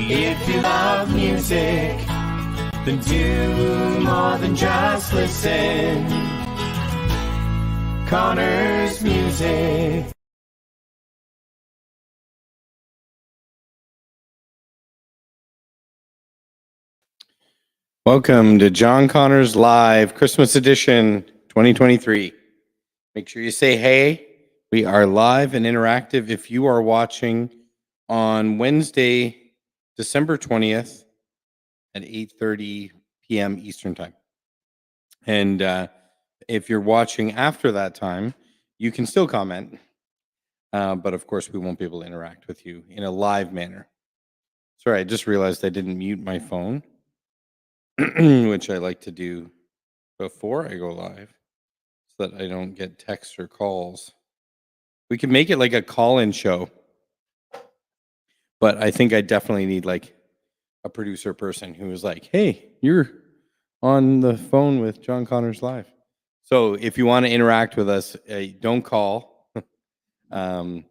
If you love music, then do more than just listen. Connor's Music. Welcome to John Connors Live Christmas Edition 2023. Make sure you say hey. We are live and interactive if you are watching on Wednesday, December 20th at 8:30 p.m. Eastern Time. And if you're watching after that time, you can still comment. But of course, we won't be able to interact with you in a live manner. Sorry, I just realized I didn't mute my phone, which I like to do before I go live so that I don't get texts or calls. We could make it like a call-in show, but I think I definitely need like a producer person who is like, hey, you're on the phone with John Connors Live. So if you want to interact with us, don't call. Comment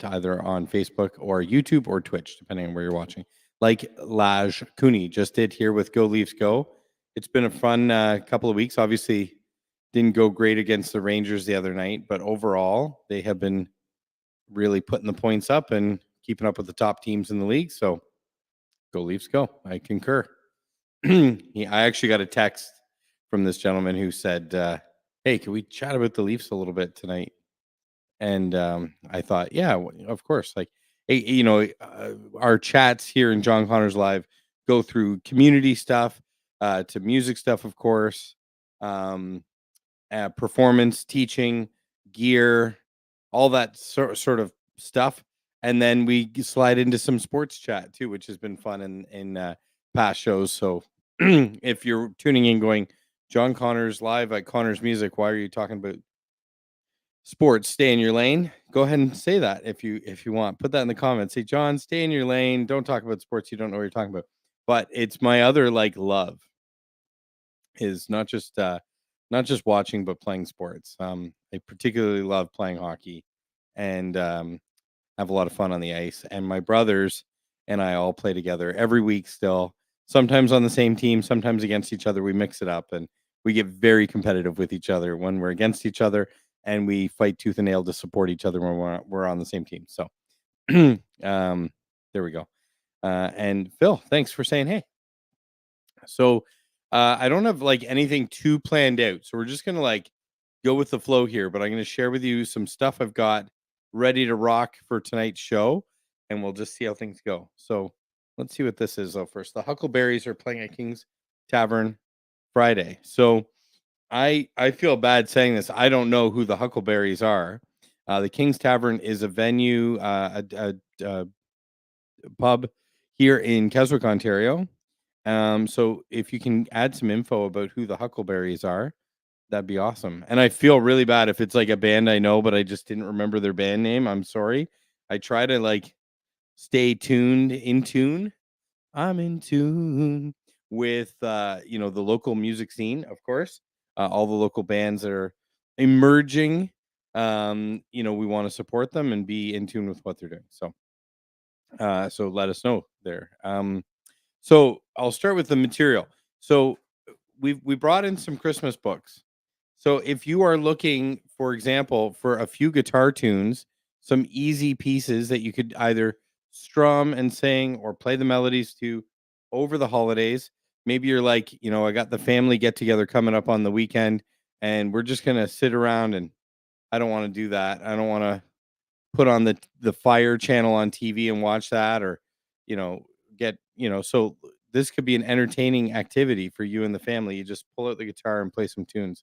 either on Facebook or YouTube or Twitch, depending on where you're watching. Like Laj Cooney just did here with Go Leafs Go. It's been a fun couple of weeks. Obviously, didn't go great against the Rangers the other night, but overall, they have been really putting the points up and keeping up with the top teams in the league. So Go Leafs Go. I concur. I actually got a text from this gentleman who said, hey, can we chat about the Leafs a little bit tonight? And I thought, yeah, of course. Like, hey, our chats here in John Connors Live go through community stuff to music stuff, of course, performance, teaching, gear, all that sort of stuff. And then we slide into some sports chat too, which has been fun in past shows. So if you're tuning in going, John Connors Live at Connors Music, why are you talking about sports? Stay in your lane. Go ahead and say that if you want. Put that in the comments. Say, John, stay in your lane. Don't talk about sports you don't know what you're talking about. But it's my other like love is not just watching but playing sports. I particularly love playing hockey and have a lot of fun on the ice. And my brothers and I all play together every week still. Sometimes on the same team, sometimes against each other. We mix it up and we get very competitive with each other when we're against each other, and we fight tooth and nail to support each other when we're on the same team. So there we go. And Phil, thanks for saying hey. So I don't have like anything too planned out. So we're just gonna like go with the flow here, but I'm gonna share with you some stuff I've got ready to rock for tonight's show, and we'll just see how things go. So let's see what this is though first. The Huckleberries are playing at King's Tavern Friday. So I feel bad saying this. I don't know who the Huckleberries are. The King's Tavern is a venue, a pub here in Keswick, Ontario. So if you can add some info about who the Huckleberries are, that'd be awesome. And I feel really bad if it's like a band I know, but I just didn't remember their band name. I'm sorry. I try to like stay in tune. I'm in tune with the local music scene, of course. All the local bands that are emerging. We want to support them and be in tune with what they're doing. So let us know there. So I'll start with the material. So we brought in some Christmas books. So if you are looking, for example, for a few guitar tunes, some easy pieces that you could either strum and sing or play the melodies to over the holidays. Maybe you're like, I got the family get together coming up on the weekend and we're just going to sit around, and I don't want to do that. I don't want to put on the Fire channel on TV and watch that, or you know so this could be an entertaining activity for you and the family. You just pull out the guitar and play some tunes,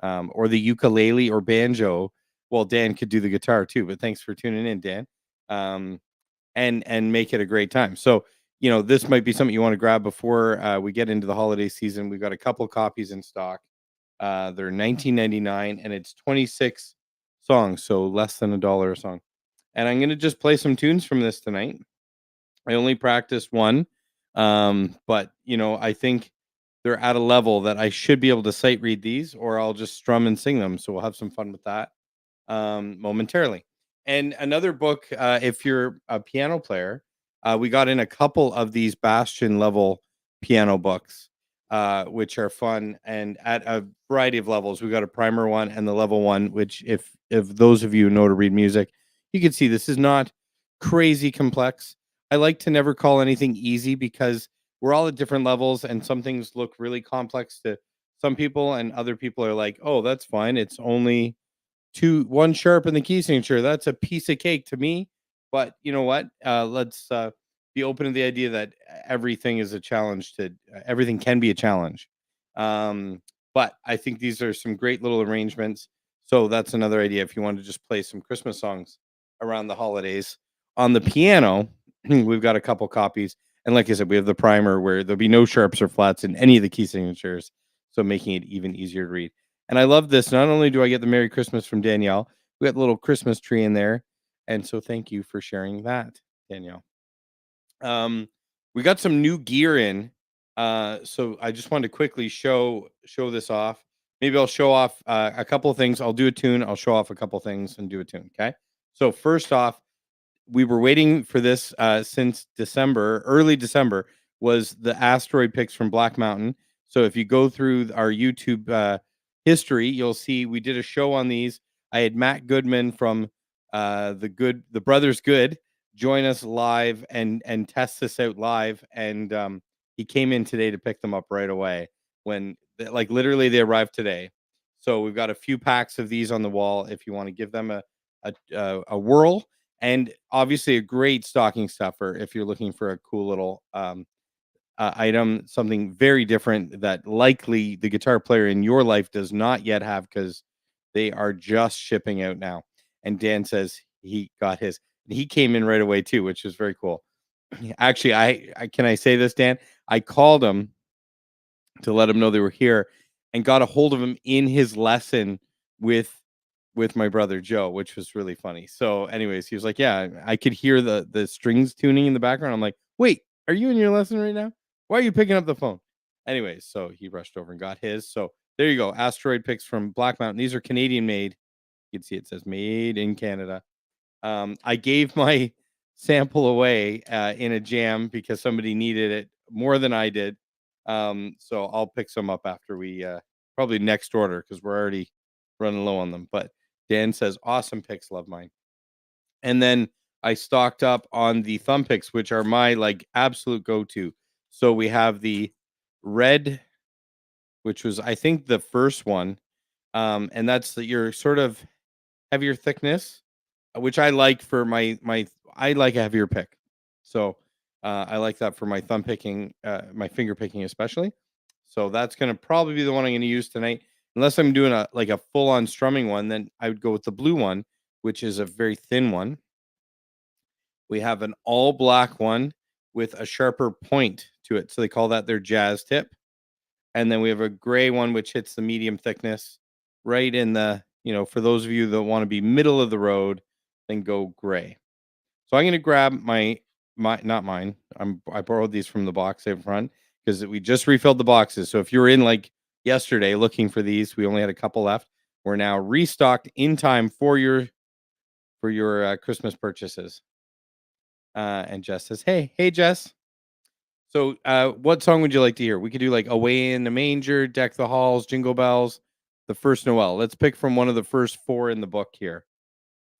or the ukulele or banjo. Well, Dan could do the guitar too, but thanks for tuning in, Dan. And make it a great time. So this might be something you want to grab before we get into the holiday season. We've got a couple copies in stock. They're $19.99 and it's 26 songs, so less than $1 a song. And I'm gonna just play some tunes from this tonight. I only practiced one, but I think they're at a level that I should be able to sight read these, or I'll just strum and sing them. So we'll have some fun with that momentarily. And another book, if you're a piano player, We got in a couple of these Bastion level piano books, which are fun and at a variety of levels. We got a primer one and the level one, which if those of you know to read music, you can see this is not crazy complex. I like to never call anything easy because we're all at different levels and some things look really complex to some people and other people are like, "Oh, that's fine. It's only one sharp in the key signature. That's a piece of cake to me." But you know what? Let's be open to the idea that everything is a challenge to everything can be a challenge. But I think these are some great little arrangements. So that's another idea if you want to just play some Christmas songs around the holidays. On the piano, we've got a couple copies. And like I said, we have the primer where there'll be no sharps or flats in any of the key signatures. So making it even easier to read. And I love this. Not only do I get the Merry Christmas from Danielle, we got the little Christmas tree in there. And so thank you for sharing that, Danielle. We got some new gear in. So I just wanted to quickly show this off. Maybe I'll show off a couple of things. I'll do a tune. I'll show off a couple things and do a tune. Okay. So first off, we were waiting for this since December, early December, was the asteroid picks from Black Mountain. So if you go through our YouTube history, you'll see we did a show on these. I had Matt Goodman from the Brothers Good join us live and test this out live, and he came in today to pick them up right away when like literally they arrived today. So we've got a few packs of these on the wall if you want to give them a whirl, and obviously a great stocking stuffer if you're looking for a cool little item, something very different that likely the guitar player in your life does not yet have because they are just shipping out now. And Dan says he got his. He came in right away too, which is very cool. Actually, I can I say this, Dan? I called him to let him know they were here and got a hold of him in his lesson with my brother Joe, which was really funny. So, anyways, he was like, "Yeah, I could hear the strings tuning in the background." I'm like, "Wait, are you in your lesson right now? Why are you picking up the phone?" Anyways, so he rushed over and got his. So there you go, asteroid picks from Black Mountain. These are Canadian made. You can see it says made in Canada. I gave my sample away in a jam because somebody needed it more than I did. So I'll pick some up after we probably next order because we're already running low on them. But Dan says, awesome picks, love mine. And then I stocked up on the thumb picks, which are my like absolute go to. So we have the red, which was I think the first one, and that's your sort of heavier thickness, which I like for my I like a heavier pick. So I like that for my thumb picking, my finger picking especially. So that's gonna probably be the one I'm gonna use tonight. Unless I'm doing a like a full on strumming one, then I would go with the blue one, which is a very thin one. We have an all black one with a sharper point to it. So they call that their jazz tip. And then we have a gray one which hits the medium thickness right in the, for those of you that want to be middle of the road, then go gray. So I'm going to grab my not mine. I borrowed these from the box in front because we just refilled the boxes. So if you were in like yesterday looking for these, we only had a couple left. We're now restocked in time for your Christmas purchases. And Jess says, "Hey, Jess. So, what song would you like to hear? We could do like Away in the Manger, Deck the Halls, Jingle Bells, The First Noel. Let's pick from one of the first four in the book here.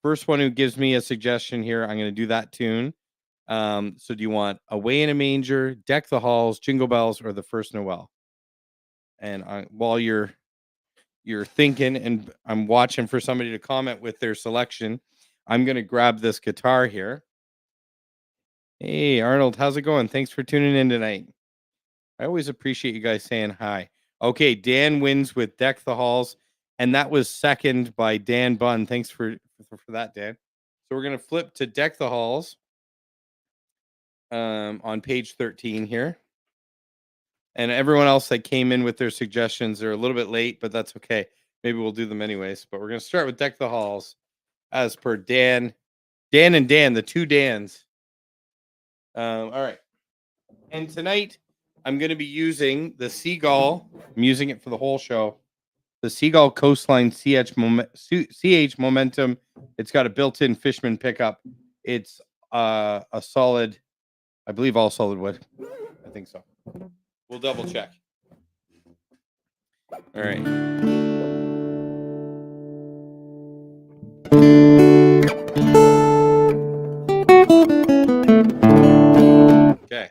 First one who gives me a suggestion here, I'm going to do that tune. So do you want Away in a Manger, Deck the Halls, Jingle Bells, or The First Noel? And while you're thinking, and I'm watching for somebody to comment with their selection, I'm going to grab this guitar here. Hey, Arnold, how's it going? Thanks for tuning in tonight. I always appreciate you guys saying hi. Okay, Dan wins with Deck the Halls, and that was second by Dan Bunn. Thanks for that, Dan. So we're gonna flip to Deck the Halls on page 13 here. And everyone else that came in with their suggestions, they're a little bit late, but that's okay. Maybe we'll do them anyways. But we're gonna start with Deck the Halls as per Dan. Dan and Dan, the two Dans. All right. And tonight I'm going to be using the Seagull. I'm using it for the whole show. The Seagull Coastline CH Momentum. It's got a built-in Fishman pickup. It's a solid I believe all solid wood. I think so. We'll double check. All right. Okay.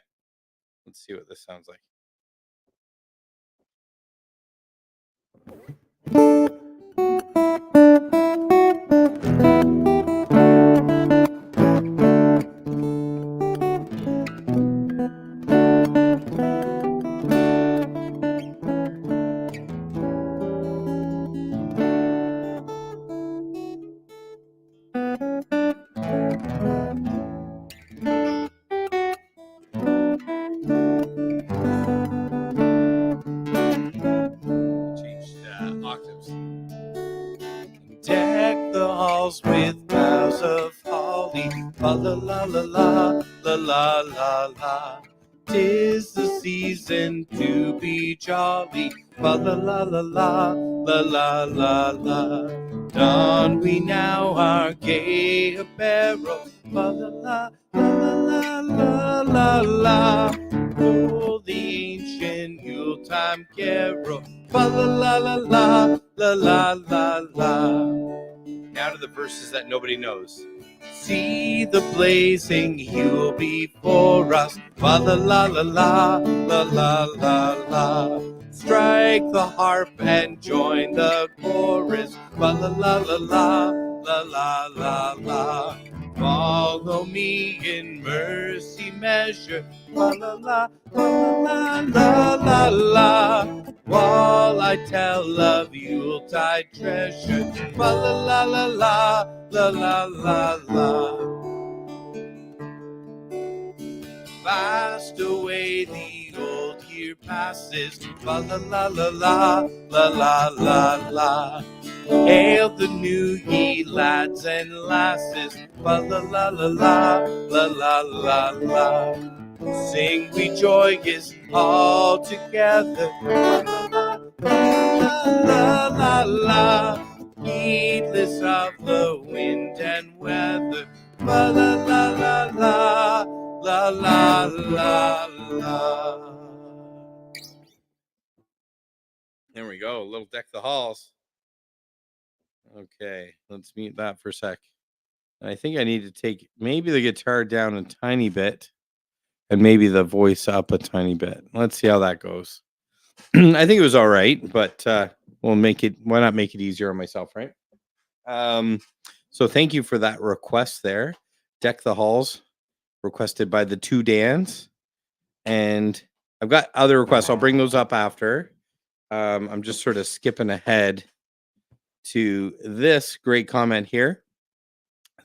Let's see what this sounds like. Change octaves. Deck the halls with boughs of holly, la la la la la la la la la. 'Tis the season to be jolly, la la la la la la la la la. Don we now our gay apparel, la la la la la la la. For the ancient Yuletime carol, la la la la la la la la. Now to the verses that nobody knows. See the blazing Yule before us, la la la la la la la la la. Strike the harp and join the chorus, la la la la la la la la la. Follow me in mercy measure, la la la la la la la. While I tell of Yuletide treasure, la la la la la la la la. Fast away the old year passes, la la la la la la la la la. Hail the new ye lads and lasses, la la la la la la la la la. Sing we joyous all together, la la la la la. Heedless of the wind and weather, la la la la la la la la la. There we go. A little Deck the Halls. Okay, let's mute that for a sec. I think I need to take maybe the guitar down a tiny bit and maybe the voice up a tiny bit. Let's see how that goes. I think it was all right, but we'll make it. Why not make it easier on myself, right? So thank you for that request there. Deck the Halls, requested by the two Dans. And I've got other requests. I'll bring those up after. I'm just sort of skipping ahead to this great comment here.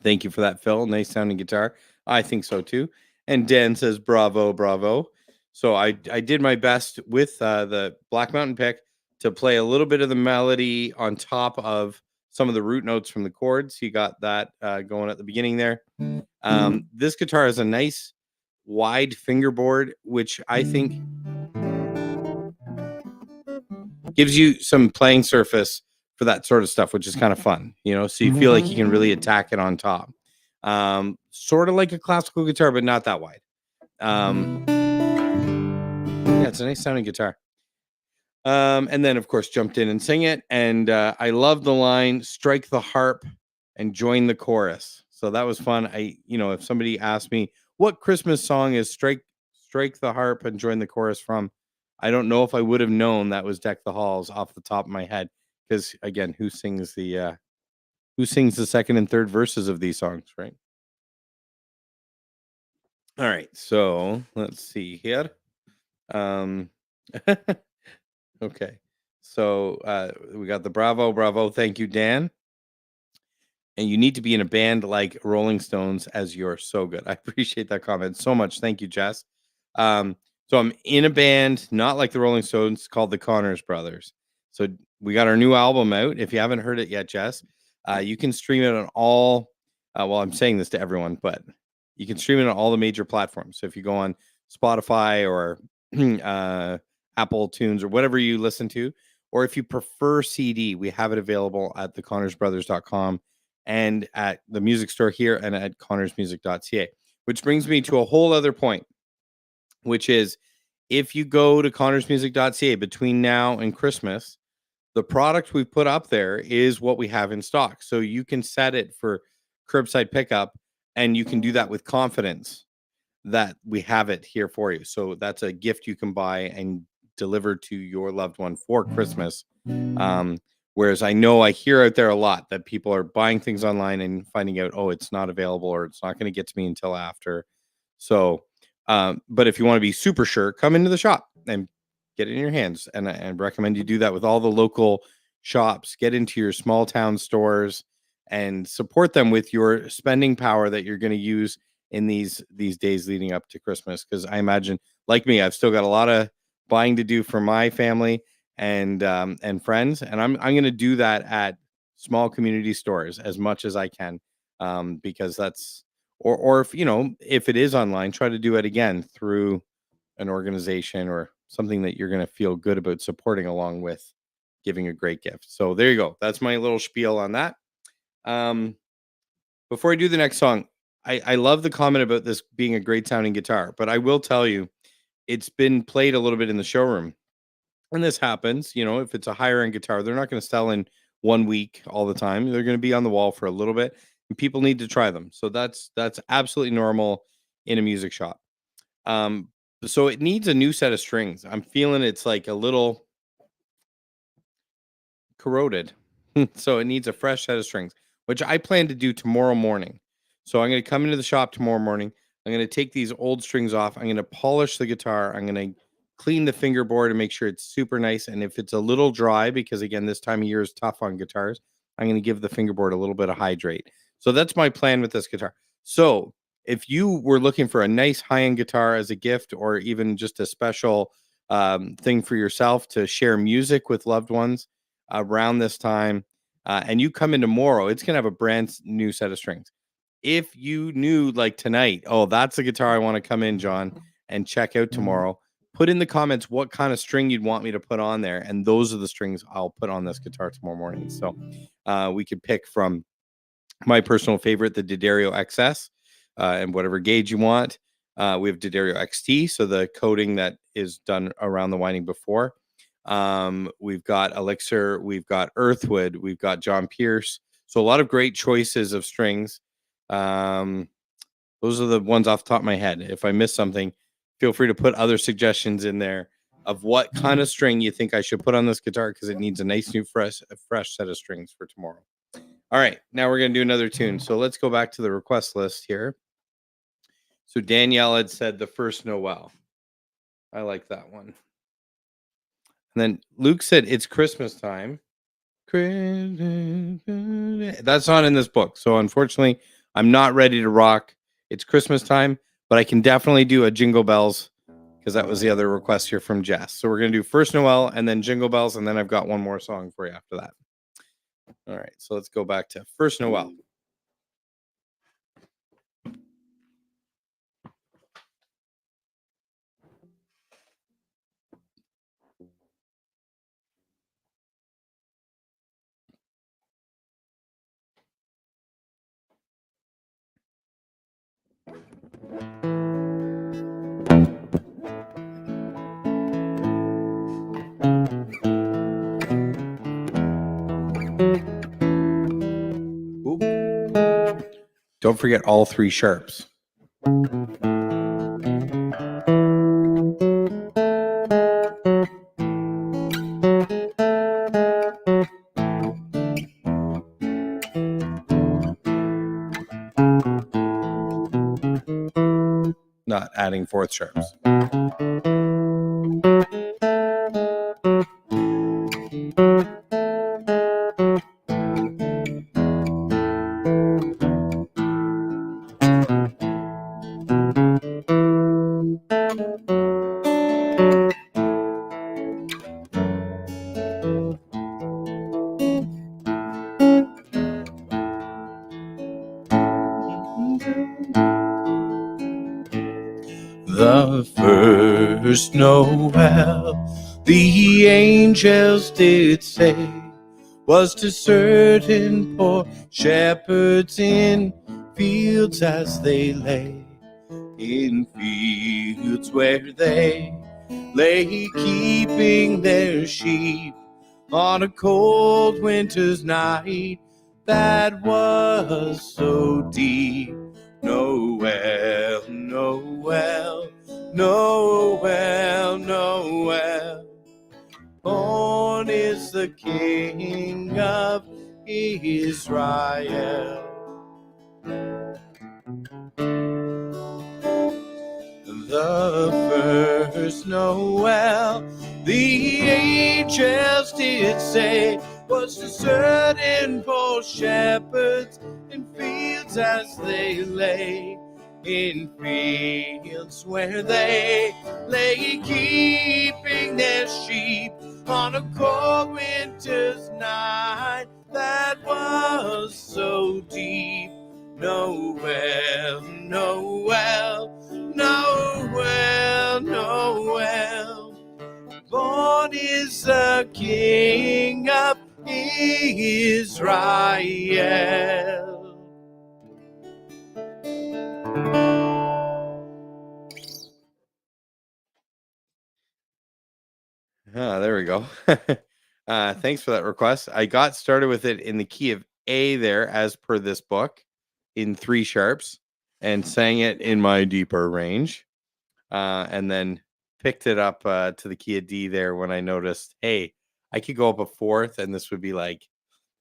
Thank you for that, Phil. Nice sounding guitar. I think so too. And Dan says, bravo, bravo. So I did my best with the Black Mountain pick to play a little bit of the melody on top of some of the root notes from the chords. You got that going at the beginning there. This guitar has a nice wide fingerboard, which I think gives you some playing surface for that sort of stuff, which is kind of fun, you know, so you feel like you can really attack it on top. Sort of like a classical guitar, but not that wide. Yeah, it's a nice sounding guitar. And then, of course, jumped in and sang it. And I love the line, strike the harp and join the chorus. So that was fun. If somebody asked me what Christmas song is strike the harp and join the chorus from, I don't know if I would have known that was Deck the Halls off the top of my head. Because again, who sings the second and third verses of these songs, right? All right, so let's see here. Okay, so we got the bravo, bravo. Thank you, Dan. And you need to be in a band like Rolling Stones, as you're so good. I appreciate that comment so much. Thank you, Jess. So I'm in a band, not like the Rolling Stones, called the Connors Brothers. So we got our new album out. If you haven't heard it yet, Jess, you can stream it on all. Well, I'm saying this to everyone, but you can stream it on all the major platforms. So if you go on Spotify or Apple Tunes or whatever you listen to, or if you prefer CD, we have it available at theconnorsbrothers.com and at the music store here and at connorsmusic.ca, which brings me to a whole other point. which is if you go to connorsmusic.ca between now and Christmas, the product we put up there is what we have in stock. So you can set it for curbside pickup, and you can do that with confidence that we have it here for you. So that's a gift you can buy and deliver to your loved one for Christmas. Whereas I hear out there a lot that people are buying things online and finding out, oh, it's not available or it's not going to get to me until after. So, but if you want to be super sure, come into the shop and get it in your hands. And I recommend you do that with all the local shops. Get into your small town stores and support them with your spending power that you're going to use in these days leading up to Christmas. Because I imagine, like me, I've still got a lot of buying to do for my family and friends, and I'm going to do that at small community stores as much as I can, because that's or if if it is online, try to do it again through an organization or something that you're going to feel good about supporting, along with giving a great gift. So there you go. That's my little spiel on that. Before I do the next song, I love the comment about this being a great sounding guitar, but I will tell you, it's been played a little bit in the showroom. And this happens, if it's a higher end guitar, they're not going to sell in 1 week all the time. They're going to be on the wall for a little bit, and people need to try them. So that's absolutely normal in a music shop. So it needs a new set of strings. I'm feeling it's like a little corroded. So it needs a fresh set of strings, which I plan to do tomorrow morning. So I'm going to come into the shop tomorrow morning. I'm going to take these old strings off. I'm going to polish the guitar. I'm going to clean the fingerboard and make sure it's super nice. And if it's a little dry, because again, this time of year is tough on guitars, I'm going to give the fingerboard a little bit of hydrate. So that's my plan with this guitar. So if you were looking for a nice high-end guitar as a gift, or even just a special thing for yourself to share music with loved ones around this time, and you come in tomorrow, it's going to have a brand new set of strings. If you knew, like tonight, oh, that's a guitar I want to come in, John, and check out tomorrow, put in the comments what kind of string you'd want me to put on there, and those are the strings I'll put on this guitar tomorrow morning. So we could pick from my personal favorite, the D'Addario XS, and whatever gauge you want. We have D'Addario XT, so the coating that is done around the winding before. We've got Elixir, we've got Earthwood, we've got John Pierce. So a lot of great choices of strings. Those are the ones off the top of my head. If I miss something, feel free to put other suggestions in there of what kind of string you think I should put on this guitar, because it needs a nice new fresh set of strings for tomorrow. All right, now we're going to do another tune. So let's go back to the request list here. So Danielle had said The First Noel. I like that one. And then Luke said It's Christmas Time. That's not in this book. So unfortunately, I'm not ready to rock It's Christmas Time, but I can definitely do a Jingle Bells, because that was the other request here from Jess. So we're going to do First Noel and then Jingle Bells, and then I've got one more song for you after that. All right, so let's go back to First Noel. Don't forget all three sharps. Not adding fourth sharps. The first Noel, the angels did say, was to certain poor shepherds in fields as they lay, in fields where they lay keeping their sheep on a cold winter's night that was so deep. Noel, Noel, Noel, Noel. Born is the King of Israel. The first Noel, the angels did say, was to certain poor shepherds in fields as they lay, in fields where they lay keeping their sheep on a cold winter's night that was so deep. Noel, Noel, Noel, Noel. Born is the King of Israel. There we go. Thanks for that request. I got started with it in the key of A there, as per this book, in 3 sharps, and sang it in my deeper range. And then picked it up to the key of D there when I noticed, hey, I could go up a fourth and this would be like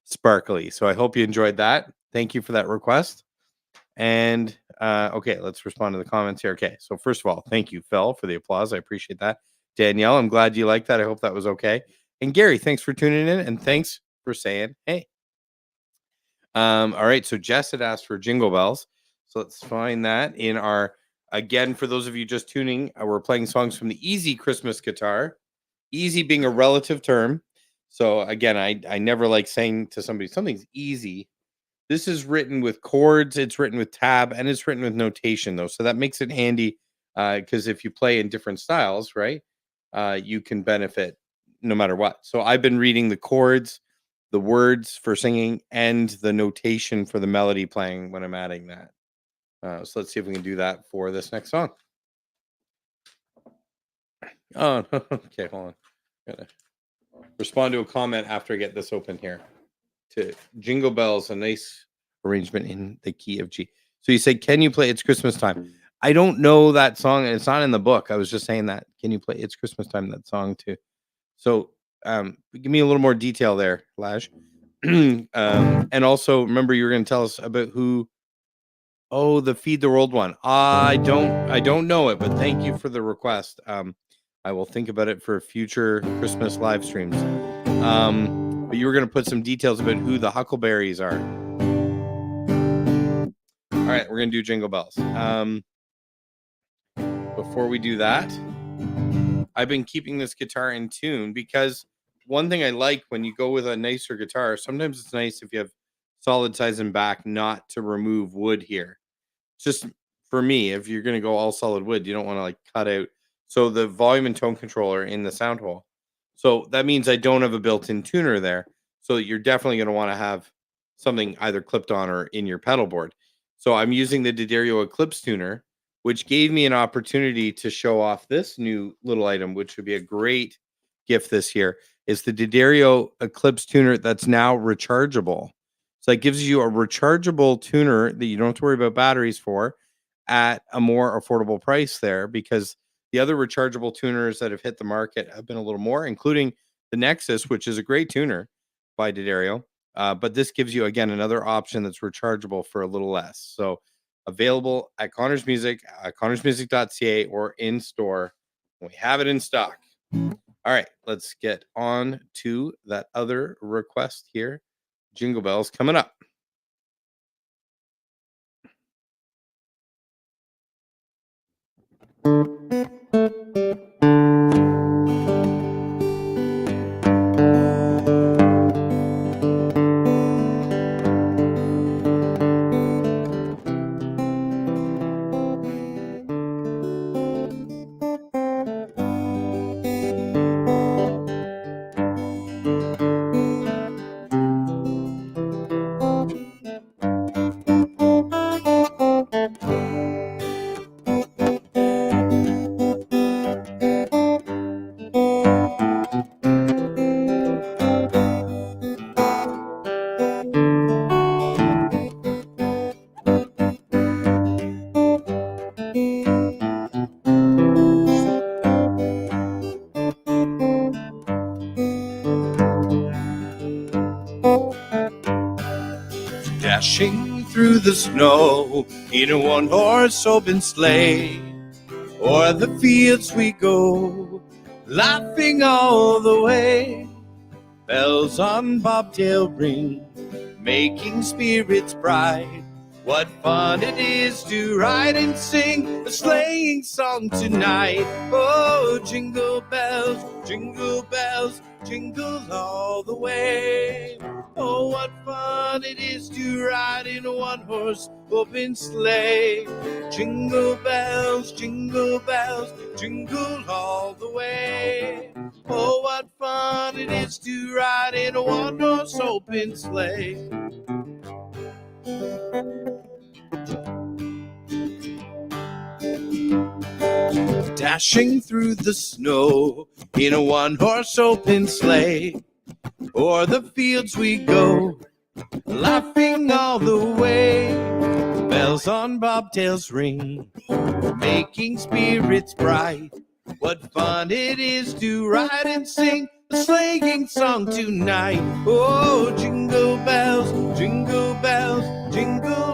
sparkly. So I hope you enjoyed that. Thank you for that request. And okay, let's respond to the comments here. Okay, so first of all, thank you, Phil, for the applause. I appreciate that. Danielle, I'm glad you liked that. I hope that was okay. And Gary, thanks for tuning in and thanks for saying hey. All right, so Jess had asked for Jingle Bells. So let's find that in our, again, for those of you just tuning, we're playing songs from the Easy Christmas Guitar. Easy being a relative term. So again, I never like saying to somebody, something's easy. This is written with chords, it's written with tab, and it's written with notation, though. So that makes it handy because if you play in different styles, right, you can benefit no matter what. So I've been reading the chords, the words for singing, and the notation for the melody playing when I'm adding that. So let's see if we can do that for this next song. Oh, okay, hold on. Gotta respond to a comment after I get this open here. To Jingle Bells, a nice arrangement in the key of G. So you said, can you play It's Christmas Time? I don't know that song, and it's not in the book. I was just saying that. Can you play It's Christmas Time, that song too? So give me a little more detail there, Laj. And also remember you were going to tell us about who. Oh, the Feed the World one. I don't know it, but thank you for the request. I will think about it for future Christmas live streams. But you were going to put some details about who the Huckleberries are. All right, we're going to do Jingle Bells. Before we do that, I've been keeping this guitar in tune because one thing I like when you go with a nicer guitar, sometimes it's nice if you have solid sides and back not to remove wood here. Just for me, if you're going to go all solid wood, you don't want to like cut out. So the volume and tone controller in the sound hole. So that means I don't have a built-in tuner there. So you're definitely going to want to have something either clipped on or in your pedal board. So I'm using the D'Addario Eclipse tuner, which gave me an opportunity to show off this new little item, which would be a great gift this year. Is the D'Addario Eclipse tuner that's now rechargeable. So it gives you a rechargeable tuner that you don't have to worry about batteries for at a more affordable price there, because the other rechargeable tuners that have hit the market have been a little more, including the Nexus, which is a great tuner by D'Addario. But this gives you, again, another option that's rechargeable for a little less. So available at Connors Music, connorsmusic.ca, or in store. We have it in stock. All right, let's get on to that other request here. Jingle Bells coming up. Dashing through the snow in a one-horse open sleigh. O'er the fields we go, laughing all the way. Bells on bobtail ring, making spirits bright. What fun it is to ride and sing a sleighing song tonight. Oh, jingle bells, jingle all the way. Oh, what fun it is to ride in a one-horse open sleigh. Jingle bells, jingle all the way. Oh, what fun it is to ride in a one-horse open sleigh. Dashing through the snow in a one-horse open sleigh. O'er the fields we go, laughing all the way. Bells on bobtails ring, making spirits bright. What fun it is to ride and sing a sleighing song tonight. Oh, jingle bells, jingle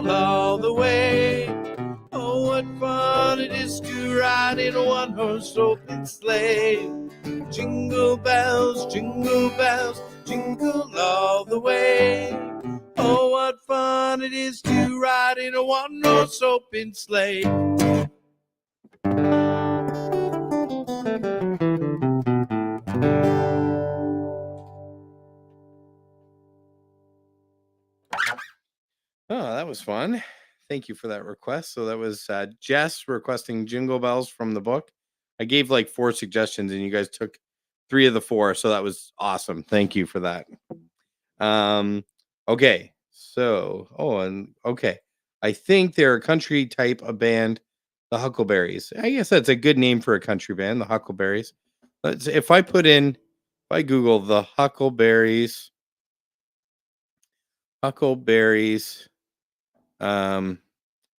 all the way. Oh, what fun it is to ride in a one-horse open sleigh. Jingle bells, jingle all the way. Oh, what fun it is to ride in a one-horse open sleigh. Oh, that was fun. Thank you for that request. So that was Jess requesting Jingle Bells from the book. I gave like 4 suggestions and you guys took 3 of the 4. So that was awesome. Thank you for that. Okay. So, okay. I think they're a country type of band, the Huckleberries. I guess that's a good name for a country band, the Huckleberries. If I Google the Huckleberries,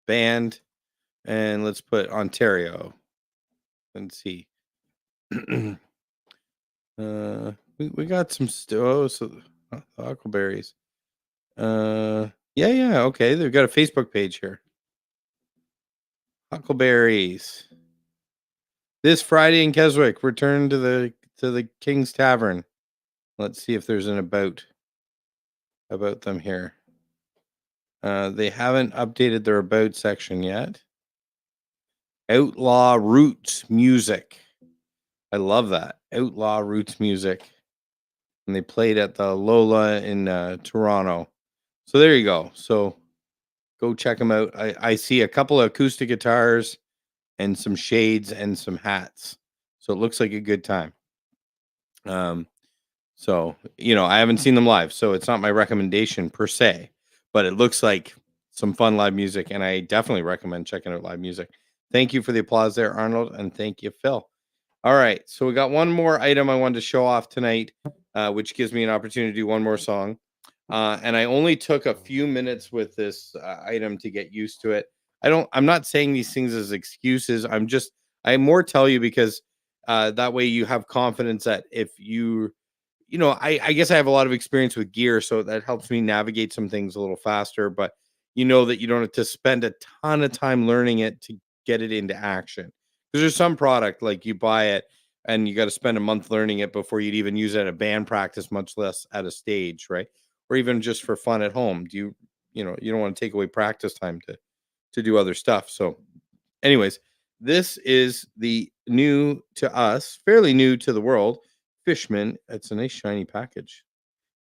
band, and let's put Ontario. Let's see. We got some so the Huckleberries. Yeah, okay. They've got a Facebook page here. Huckleberries. This Friday in Keswick, return to the King's Tavern. Let's see if there's an about them here. They haven't updated their about section yet. Outlaw Roots Music. I love that. Outlaw Roots Music. And they played at the Lola in Toronto. So there you go. So go check them out. I see a couple of acoustic guitars and some shades and some hats. So it looks like a good time. So, I haven't seen them live, so it's not my recommendation per se, but it looks like some fun live music, and I definitely recommend checking out live music. Thank you for the applause there, Arnold, and thank you, Phil. All right, so we got one more item I wanted to show off tonight, which gives me an opportunity to do one more song. And I only took a few minutes with this item to get used to it. I'm not saying these things as excuses. I more tell you because that way you have confidence that if I guess I have a lot of experience with gear, so that helps me navigate some things a little faster. But that you don't have to spend a ton of time learning it to get it into action. Because there's some product like you buy it and you got to spend a month learning it before you'd even use it at a band practice, much less at a stage, right? Or even just for fun at home. You don't want to take away practice time to do other stuff. So, anyways, this is the new to us, fairly new to the world. Fishman. It's a nice shiny package.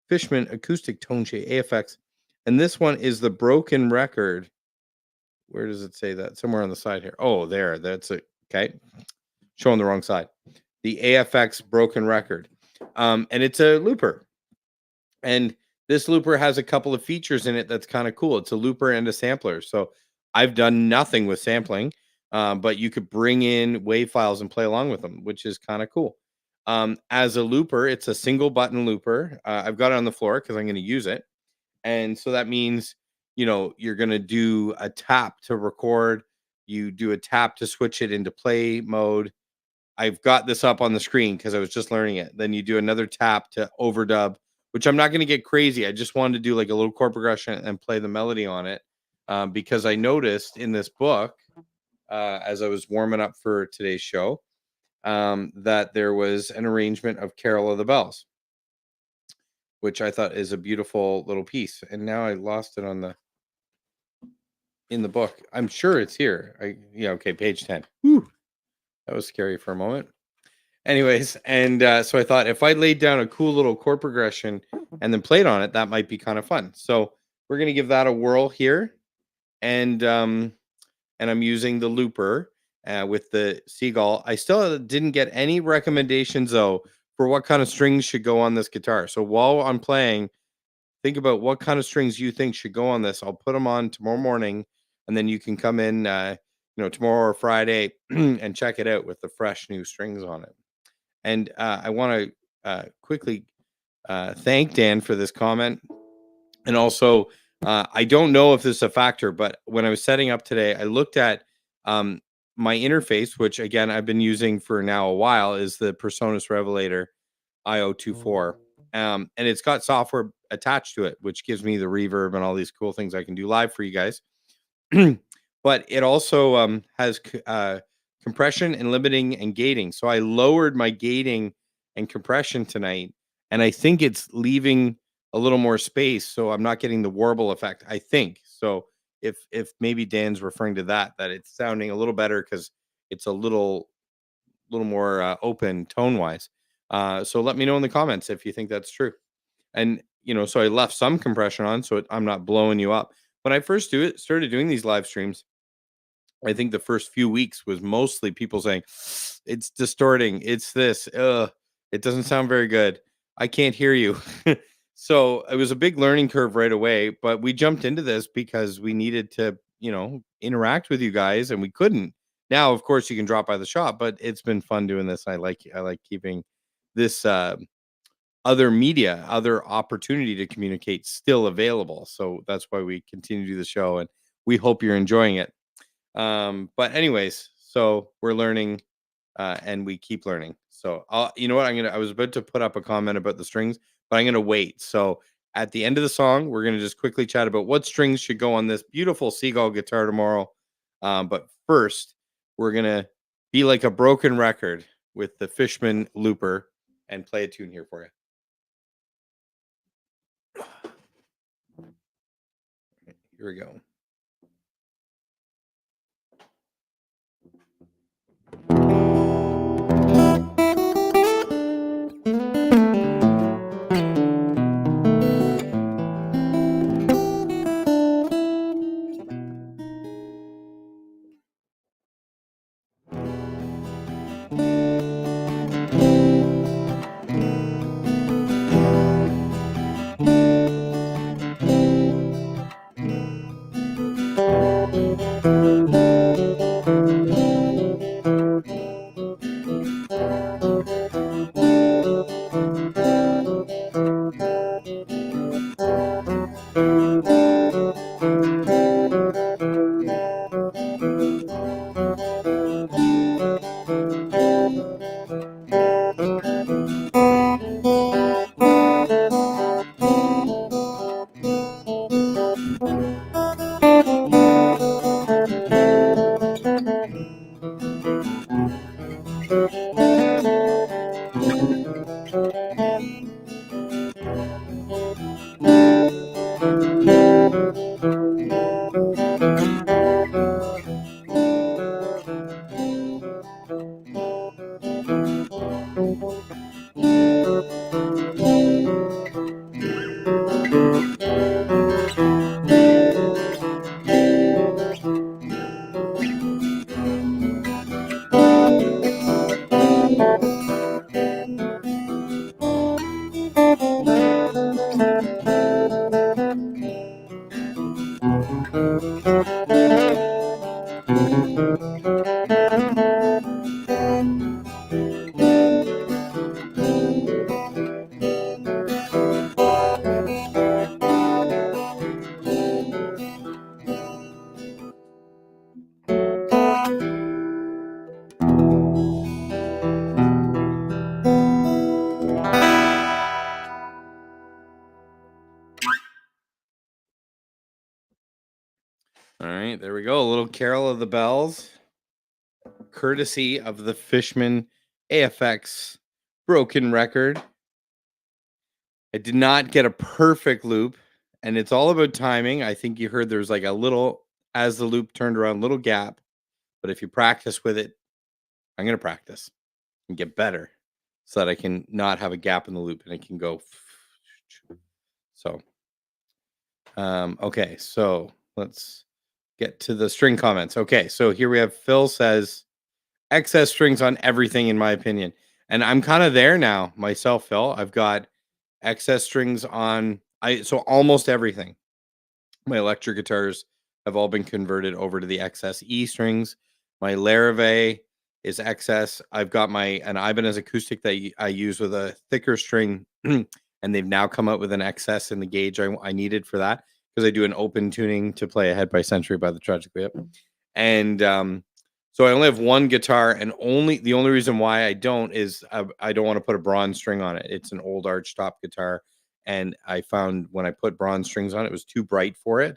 Fishman acoustic tone shade AFX, and this one is the broken record. Where does it say that? Somewhere on the side here. Oh, there. That's it. Okay, showing the wrong side. The AFX broken record, and it's a looper, and this looper has a couple of features in it that's kind of cool. It's a looper and a sampler. So I've done nothing with sampling, but you could bring in WAV files and play along with them, which is kind of cool. As a looper, it's a single button looper. I've got it on the floor because I'm going to use it. And so that means, you're going to do a tap to record. You do a tap to switch it into play mode. I've got this up on the screen because I was just learning it. Then you do another tap to overdub which I'm not going to get crazy. I just wanted to do like a little chord progression and play the melody on it, because I noticed in this book, as I was warming up for today's show, that there was an arrangement of Carol of the Bells, which I thought is a beautiful little piece. And now I lost it in the book. I'm sure it's here. Yeah, okay, page 10. Whew, that was scary for a moment. Anyways, and so I thought if I laid down a cool little chord progression and then played on it, that might be kind of fun. So we're gonna give that a whirl here, and I'm using the looper with the seagull. I still didn't get any recommendations though for what kind of strings should go on this guitar. So while I'm playing, think about what kind of strings you think should go on this. I'll put them on tomorrow morning, and then you can come in, tomorrow or Friday and check it out with the fresh new strings on it. And I want to quickly thank Dan for this comment. And also, I don't know if this is a factor, but when I was setting up today, I looked at my interface, which again I've been using for now a while, is the Personas Revelator IO24. And it's got software attached to it, which gives me the reverb and all these cool things I can do live for you guys. But it also has compression and limiting and gating. So I lowered my gating and compression tonight, and I think it's leaving a little more space, so I'm not getting the warble effect. I think so. If maybe Dan's referring to that it's sounding a little better because it's a little more open tone wise. So let me know in the comments if you think that's true. And so I left some compression on so I'm not blowing you up. When I first started doing these live streams, I think the first few weeks was mostly people saying it's distorting, it's this, it doesn't sound very good, I can't hear you. So it was a big learning curve right away, but we jumped into this because we needed to, interact with you guys, and we couldn't. Now, of course, you can drop by the shop, but it's been fun doing this. I like keeping this other media, other opportunity to communicate still available. So that's why we continue to do the show, and we hope you're enjoying it. But anyways, so we're learning, and we keep learning. So you know what? I was about to put up a comment about the strings, but I'm going to wait. So at the end of the song, we're going to just quickly chat about what strings should go on this beautiful Seagull guitar tomorrow. But first, we're going to be like a broken record with the Fishman looper and play a tune here for you. Here we go. All right, there we go. A little Carol of the Bells, courtesy of the Fishman AFX broken record. I did not get a perfect loop, and it's all about timing. I think you heard there's like a little, as the loop turned around, little gap. But if you practice with it, I'm going to practice and get better so that I can not have a gap in the loop and it can go. So, okay, so let's get to the string comments. Okay, so here we have Phil says excess strings on everything, in my opinion. And I'm kind of there now myself, Phil. I've got excess strings on so almost everything. My electric guitars have all been converted over to the XS E strings. My Larrivee is XS. I've got an Ibanez acoustic that I use with a thicker string, and they've now come out with an XS in the gauge I needed for that because I do an open tuning to play Ahead by Century by the Tragically Hip. And so I only have one guitar, and the only reason why I don't is I don't want to put a bronze string on it. It's an old archtop guitar, and I found when I put bronze strings on it, it was too bright for it.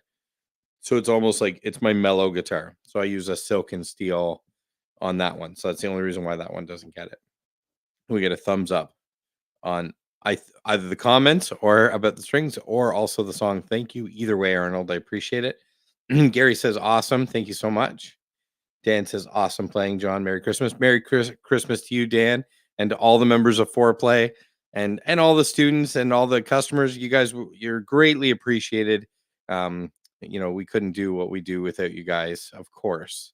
So it's almost like it's my mellow guitar. So I use a silk and steel on that one. So that's the only reason why that one doesn't get it. We get a thumbs up on either the comments or about the strings or also the song. Thank you either way, Arnold. I appreciate it. Gary says awesome. Thank you so much. Dan says awesome playing, John. Merry Christmas. Merry Christmas to you, Dan, and to all the members of Foreplay and all the students and all the customers. You guys, you're greatly appreciated. We couldn't do what we do without you guys, of course.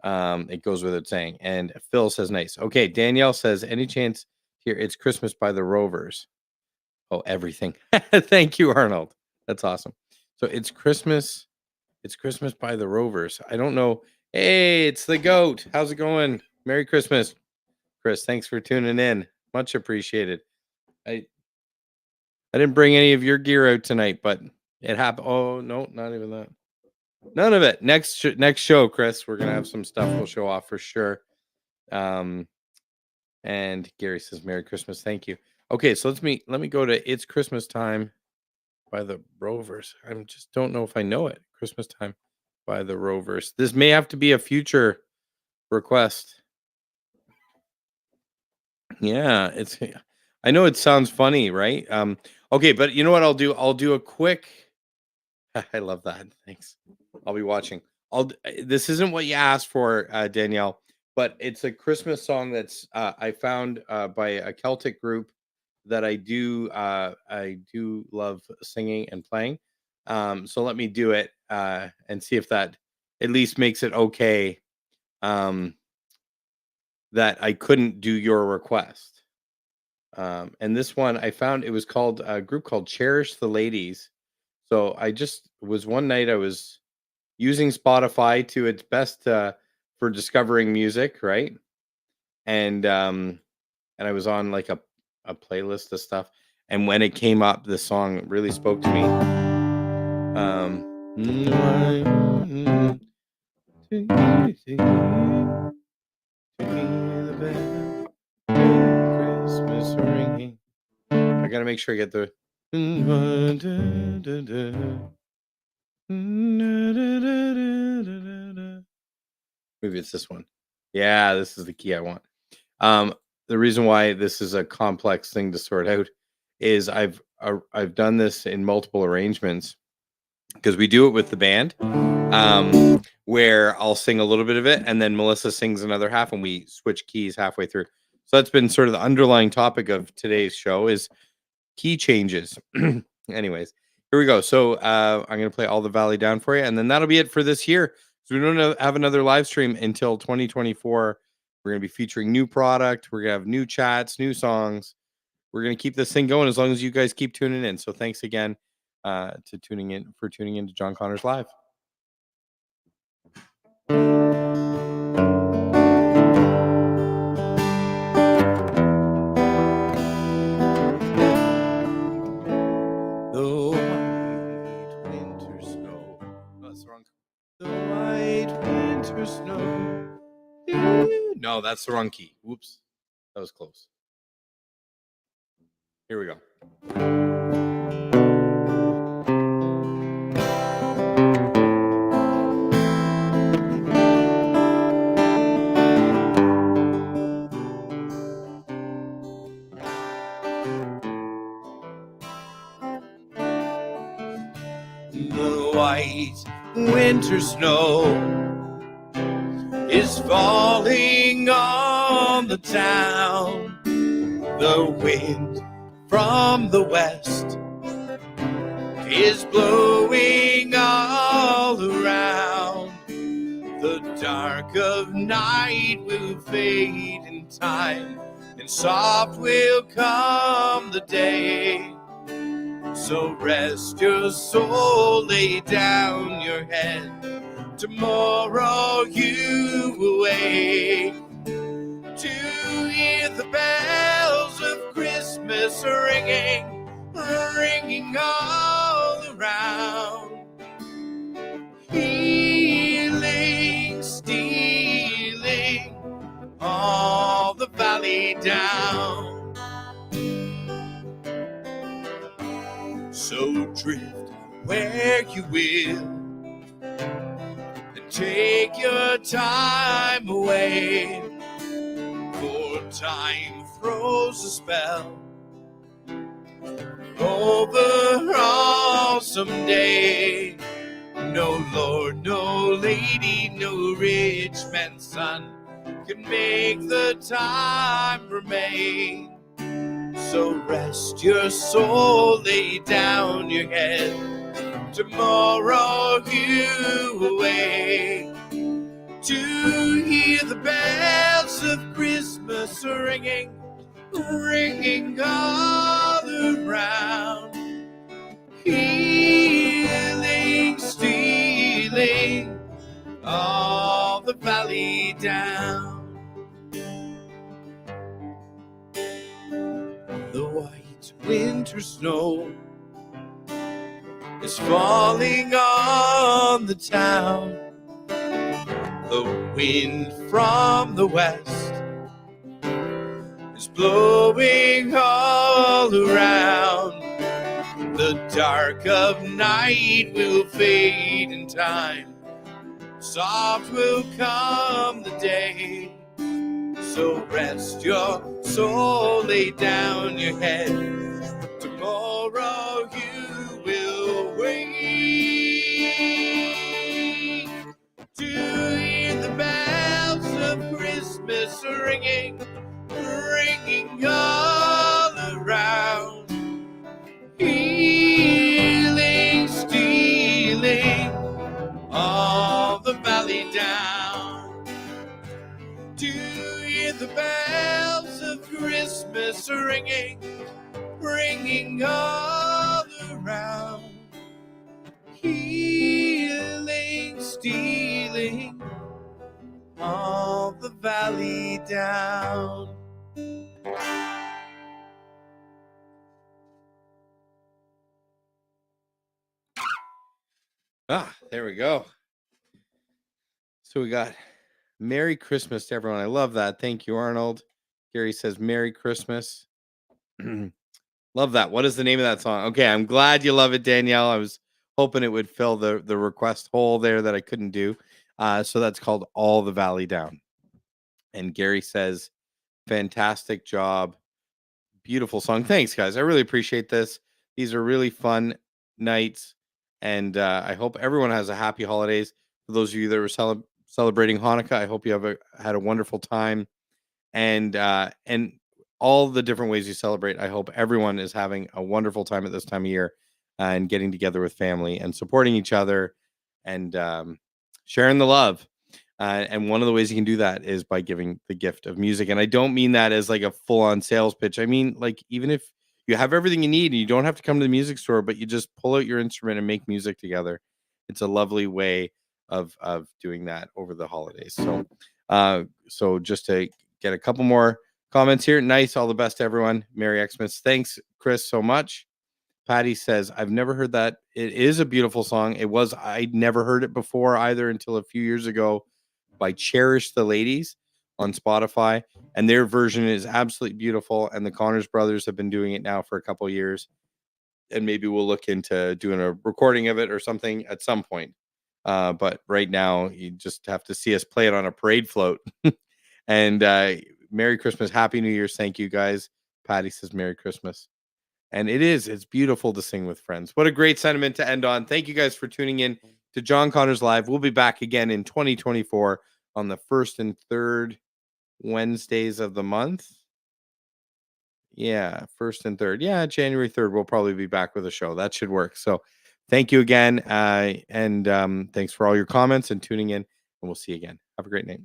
It goes without saying. And Phil says nice. Okay, Danielle says any chance here it's Christmas by the Rovers. Oh, everything. Thank you, Arnold. That's awesome. So it's Christmas by the Rovers. I don't know. Hey, it's the goat. How's it going? Merry Christmas, Chris. Thanks for tuning in. Much appreciated. I didn't bring any of your gear out tonight, but it happened. Oh no, not even that. None of it. Next show, Chris. We're gonna have some stuff we'll show off for sure. And Gary says Merry Christmas. Thank you. Okay, so let me go to It's Christmas Time by the Rovers. I just don't know if I know it. Christmas Time by the Rovers. This may have to be a future request. Yeah, I know it sounds funny, right? Okay, but you know what I'll do? I'll do a quick I love that. Thanks. I'll be watching. This isn't what you asked for, Danielle, but it's a Christmas song that's I found by a Celtic group that I do love singing and playing. So let me do it and see if that at least makes it okay. That I couldn't do your request. And this one I found it was called a group called Cherish the Ladies. So I just was one night I was using Spotify to its best for discovering music, right? And I was on like a playlist of stuff, and when it came up, the song really spoke to me. Christmas ringing. I gotta make sure I get the. Maybe it's this one. Yeah, this is the key I want. The reason why this is a complex thing to sort out is I've done this in multiple arrangements because we do it with the band, where I'll sing a little bit of it and then Melissa sings another half and we switch keys halfway through. So that's been sort of the underlying topic of today's show is key changes. Anyways, here we go. So I'm going to play All the Valley Down for you, and then that'll be it for this year. So we don't have another live stream until 2024. We're going to be featuring new product. We're going to have new chats, new songs. We're going to keep this thing going as long as you guys keep tuning in. So thanks again to tuning in to John Connors Live. The white winter snow. Oh, that's the wrong. The white winter snow. No, that's the wrong key. Whoops. That was close. Here we go. The white winter snow is falling on the town. The wind from the west is blowing all around. The dark of night will fade in time, and soft will come the day. So rest your soul, lay down your head. Tomorrow you will wake to hear the bells of Christmas ringing, ringing all around. Healing, stealing all the valley down. So drift where you will and take your time away, for time throws a spell over all someday. No lord, no lady, no rich man's son can make the time remain. So rest your soul, lay down your head. Tomorrow you awake to hear the bells of Christmas ringing, ringing all around. Healing, stealing all the valley down. The white winter snow is falling on the town. The wind from the west is blowing all around. The dark of night will fade in time. Soft will come the day. So rest your soul, lay down your head. Tomorrow you will wake to hear the bells of Christmas ringing, ringing all around. Healing, stealing all the valley down. To hear the bells of Christmas ringing, ringing all around. Healing, stealing all the valley down. There we go. So we got Merry Christmas to everyone. I love that. Thank you, Arnold. Gary says Merry Christmas. Love that. What is the name of that song? Okay, I'm glad you love it, Danielle. I was hoping it would fill the request hole there that I couldn't do. So that's called All the Valley Down. And Gary says, fantastic job. Beautiful song. Thanks, guys. I really appreciate this. These are really fun nights. And I hope everyone has a happy holidays. For those of you that were celebrating Hanukkah, I hope you had a wonderful time. And all the different ways you celebrate, I hope everyone is having a wonderful time at this time of year and getting together with family and supporting each other and sharing the love. And one of the ways you can do that is by giving the gift of music. And I don't mean that as like a full-on sales pitch. I mean, like, even if you have everything you need and you don't have to come to the music store, but you just pull out your instrument and make music together. It's a lovely way of doing that over the holidays. So just to get a couple more comments here. Nice. All the best to everyone. Merry Xmas. Thanks, Chris, so much. Patty says, I've never heard that. It is a beautiful song. I'd never heard it before either until a few years ago by Cherish the Ladies on Spotify. And their version is absolutely beautiful. And the Connors brothers have been doing it now for a couple of years. And maybe we'll look into doing a recording of it or something at some point. But right now, you just have to see us play it on a parade float. And Merry Christmas. Happy New Year's. Thank you, guys. Patty says Merry Christmas. And it's beautiful to sing with friends. What a great sentiment to end on. Thank you guys for tuning in to John Connors Live. We'll be back again in 2024 on the first and third Wednesdays of the month. Yeah, first and third. Yeah, January 3rd, we'll probably be back with a show. That should work. So thank you again. And thanks for all your comments and tuning in. And we'll see you again. Have a great night.